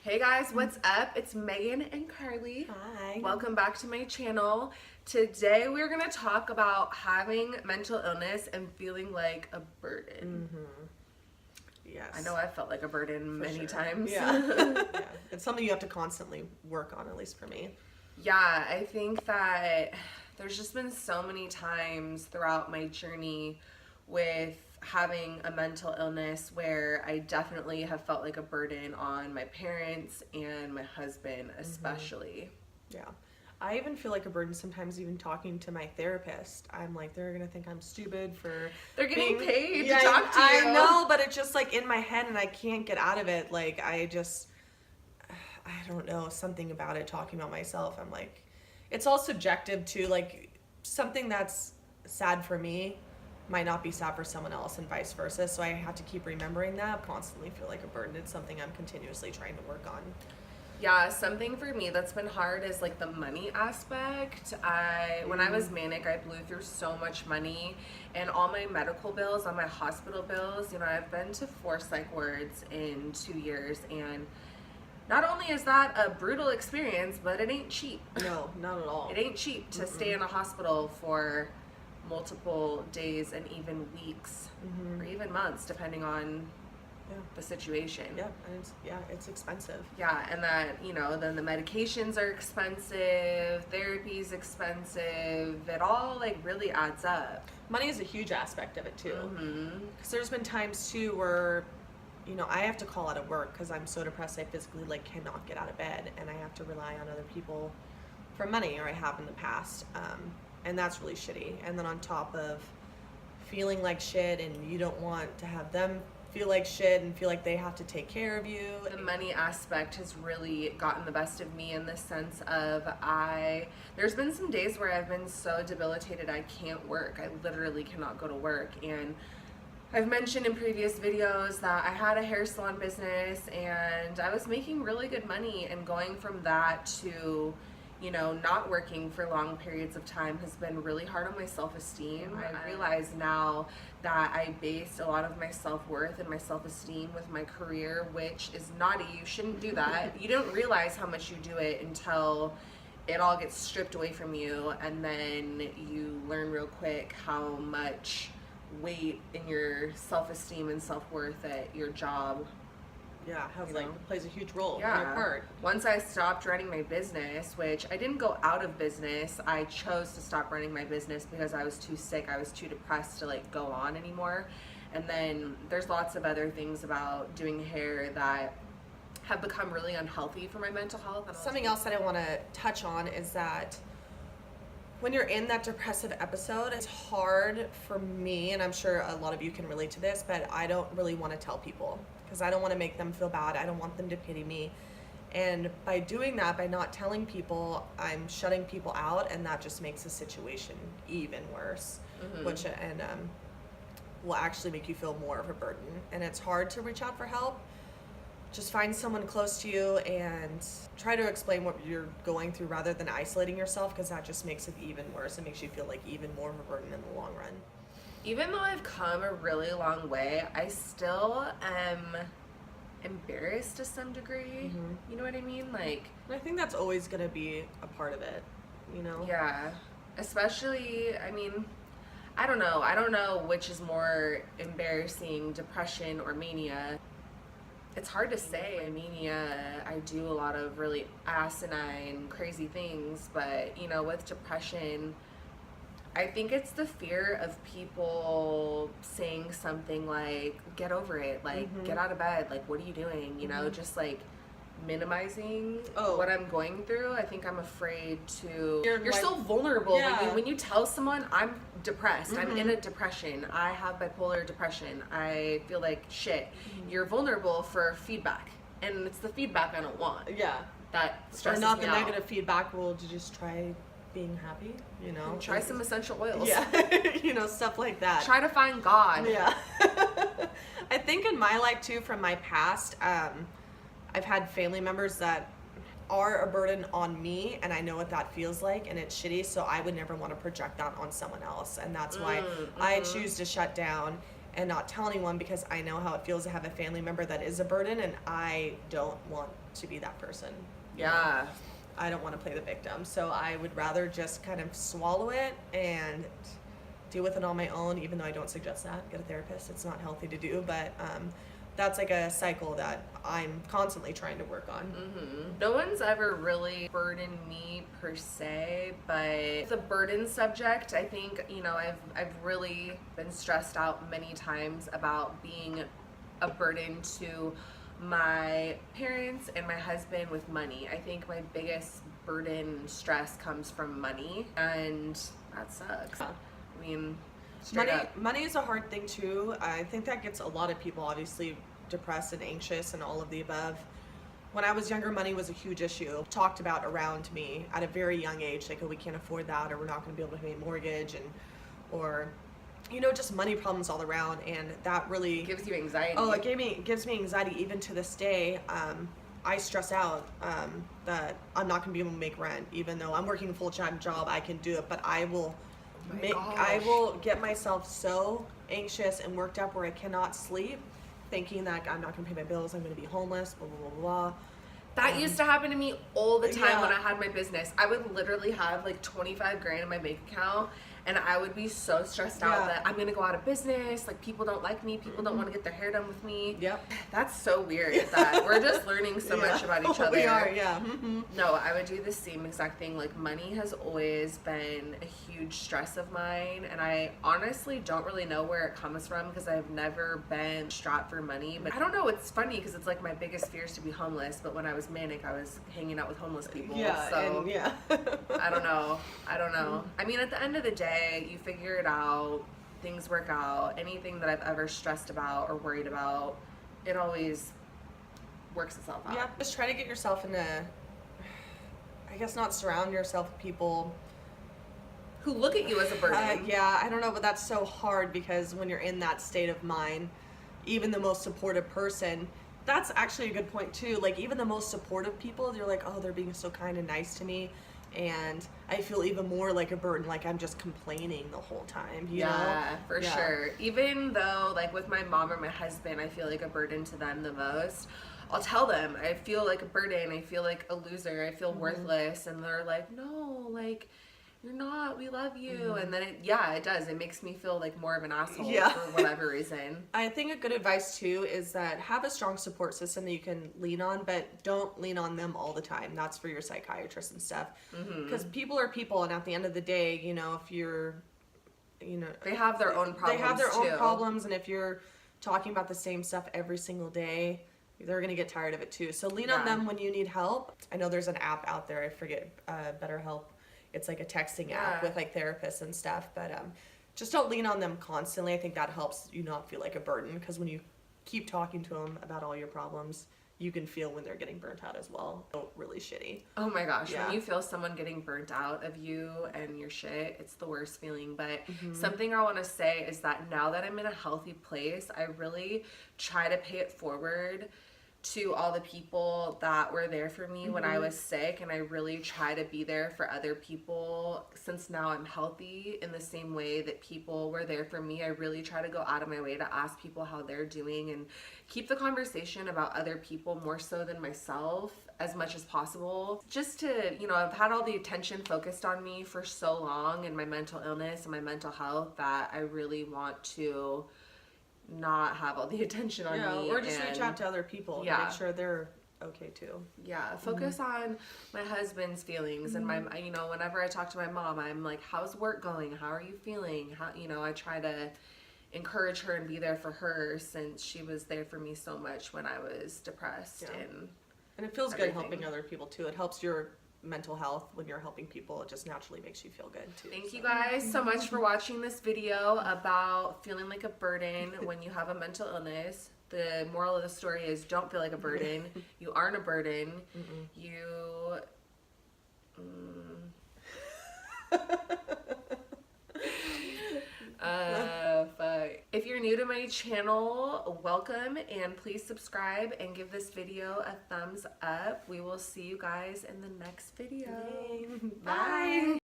Hey guys, what's up? It's Megan and Carly. Hi. Welcome back to my channel. Today we're going to talk about having mental illness and feeling like a burden. Yes. I know I felt like a burden many times. Yeah. Yeah. It's something you have to constantly work on, at least for me. Yeah, I think that there's just been so many times throughout my journey with having a mental illness where I definitely have felt like a burden on my parents and my husband especially. Yeah. I even feel like a burden sometimes even talking to my therapist. I'm like, they're going to think I'm stupid for They're getting being- paid Yeah, to talk to you. I know, but it's just like in my head and I can't get out of it. Like I don't know, something about it, talking about myself. I'm like, it's all subjective too. Like something that's sad for me might not be sad for someone else and vice versa. So I have to keep remembering that. I constantly feel like a burden. It's something I'm continuously trying to work on. Yeah, something for me that's been hard is like the money aspect. When I was manic, I blew through so much money, and all my medical bills, all my hospital bills, I've been to 4 psych wards in 2 years, and not only is that a brutal experience, but it ain't cheap. No, not at all. It ain't cheap to stay in a hospital for multiple days and even weeks or even months, depending on the situation. Yeah, and it's expensive. Yeah, and that, then the medications are expensive, therapy's expensive, it all like really adds up. Money is a huge aspect of it too. Because there's been times too where, I have to call out of work because I'm so depressed I physically cannot get out of bed, and I have to rely on other people for money, or I have in the past, and that's really shitty. And then on top of feeling like shit, and you don't want to have them feel like shit and feel like they have to take care of you. The money aspect has really gotten the best of me in the sense of there's been some days where I've been so debilitated I can't work. I literally cannot go to work, and I've mentioned in previous videos that I had a hair salon business and I was making really good money, and going from that to not working for long periods of time has been really hard on my self-esteem. I realize now that I based a lot of my self-worth and my self-esteem with my career, which is naughty. You shouldn't do that. You don't realize how much you do it until it all gets stripped away from you, and then you learn real quick how much weight in your self-esteem and self-worth that your job plays a huge role in your part. Once I stopped running my business, which I didn't go out of business, I chose to stop running my business because I was too sick, I was too depressed to go on anymore. And then there's lots of other things about doing hair that have become really unhealthy for my mental health. Something else that I want to touch on is that when you're in that depressive episode, it's hard for me, and I'm sure a lot of you can relate to this, but I don't really want to tell people because I don't want to make them feel bad. I don't want them to pity me. And by doing that, by not telling people, I'm shutting people out, and that just makes the situation even worse, which will actually make you feel more of a burden. And it's hard to reach out for help. Just find someone close to you and try to explain what you're going through rather than isolating yourself, because that just makes it even worse. It makes you feel like even more of a burden in the long run. Even though I've come a really long way, I still am embarrassed to some degree. You know what I mean? I think that's always going to be a part of it, Yeah. Especially, I don't know. I don't know which is more embarrassing, depression or mania. It's hard to say. Mania, I do a lot of really asinine, crazy things, but, with depression, I think it's the fear of people saying something like, get over it, get out of bed, what are you doing, just minimizing what I'm going through. I think I'm afraid to... You're so vulnerable when you tell someone, I'm depressed, I'm in a depression, I have bipolar depression, I feel like shit. You're vulnerable for feedback, and it's the feedback I don't want. Yeah. That stresses me out. Or not the negative feedback. Well, to just try being happy, Try some essential oils. Yeah. Stuff like that. Try to find God. Yeah. I think in my life too, from my past, I've had family members that are a burden on me, and I know what that feels like, and it's shitty, so I would never want to project that on someone else, and that's why I choose to shut down and not tell anyone because I know how it feels to have a family member that is a burden, and I don't want to be that person. Yeah. I don't want to play the victim. So I would rather just kind of swallow it and deal with it on my own, even though I don't suggest that. Get a therapist. It's not healthy to do, but that's like a cycle that I'm constantly trying to work on. No one's ever really burdened me per se, but the burden subject, I think, you know, I've really been stressed out many times about being a burden to my parents and my husband with money. I think my biggest burden and stress comes from money, and that sucks. I mean, straight up. Money is a hard thing too. I think that gets a lot of people obviously depressed and anxious and all of the above. When I was younger, money was a huge issue talked about around me at a very young age, like, oh, we can't afford that, or we're not going to be able to pay a mortgage, and or you know, just money problems all around, and that really gives you anxiety. Oh, it gives me anxiety even to this day. I stress out that I'm not going to be able to make rent, even though I'm working a full-time job. I can do it, but I will I will get myself so anxious and worked up where I cannot sleep, thinking that I'm not going to pay my bills, I'm going to be homeless, blah blah blah blah. That used to happen to me all the time when I had my business. I would literally have like 25 grand in my bank account, and I would be so stressed out that I'm gonna go out of business. Like, people don't like me. People don't want to get their hair done with me. Yep. That's so weird that we're just learning so much about each other. We are, No, I would do the same exact thing. Like, money has always been a huge stress of mine, and I honestly don't really know where it comes from because I've never been strapped for money. But I don't know. It's funny because it's like my biggest fear is to be homeless. But when I was manic, I was hanging out with homeless people. Yeah. So And I don't know. I mean, at the end of the day, you figure it out, things work out. Anything that I've ever stressed about or worried about, it always works itself out. Yeah, just try to get yourself in a, I guess, not surround yourself with people who look at you as a burden. Yeah, I don't know, but that's so hard because when you're in that state of mind, even the most supportive person, that's actually a good point too. Like, even the most supportive people, they're like, oh, they're being so kind and nice to me, and I feel even more like a burden, like I'm just complaining the whole time, you know? For sure. Even though, like, with my mom or my husband, I feel like a burden to them the most. I'll tell them I feel like a burden, I feel like a loser, I feel worthless, and they're like, no, like, you're not, we love you. And then it does, it makes me feel like more of an asshole for whatever reason. I think a good advice too is that have a strong support system that you can lean on, but don't lean on them all the time. That's for your psychiatrist and stuff, because people are people, and at the end of the day, you know, if you're, you know, they have their own problems. They have their own problems, and if you're talking about the same stuff every single day, they're gonna get tired of it too. So lean on them when you need help. I know there's an app out there, I forget, BetterHelp. It's like a texting app with like therapists and stuff, but just don't lean on them constantly. I think that helps you not feel like a burden, because when you keep talking to them about all your problems, you can feel when they're getting burnt out as well. So really shitty. Oh my gosh, when you feel someone getting burnt out of you and your shit, it's the worst feeling. But something I want to say is that now that I'm in a healthy place, I really try to pay it forward to all the people that were there for me when I was sick, and I really try to be there for other people since now I'm healthy in the same way that people were there for me. I really try to go out of my way to ask people how they're doing and keep the conversation about other people more so than myself as much as possible. Just to, you know, I've had all the attention focused on me for so long and my mental illness and my mental health that I really want to not have all the attention on me, or just reach out to other people to make sure they're okay too. Focus on my husband's feelings and my, you know, whenever I talk to my mom, I'm like, how's work going, how are you feeling, how, you know, I try to encourage her and be there for her since she was there for me so much when I was depressed. And it feels good helping other people too. It helps your mental health when you're helping people. It just naturally makes you feel good too. Thank you guys so much for watching this video about feeling like a burden when you have a mental illness. The moral of the story is don't feel like a burden. You aren't a burden. You if you're new to my channel, welcome, and please subscribe and give this video a thumbs up. We will see you guys in the next video. Bye.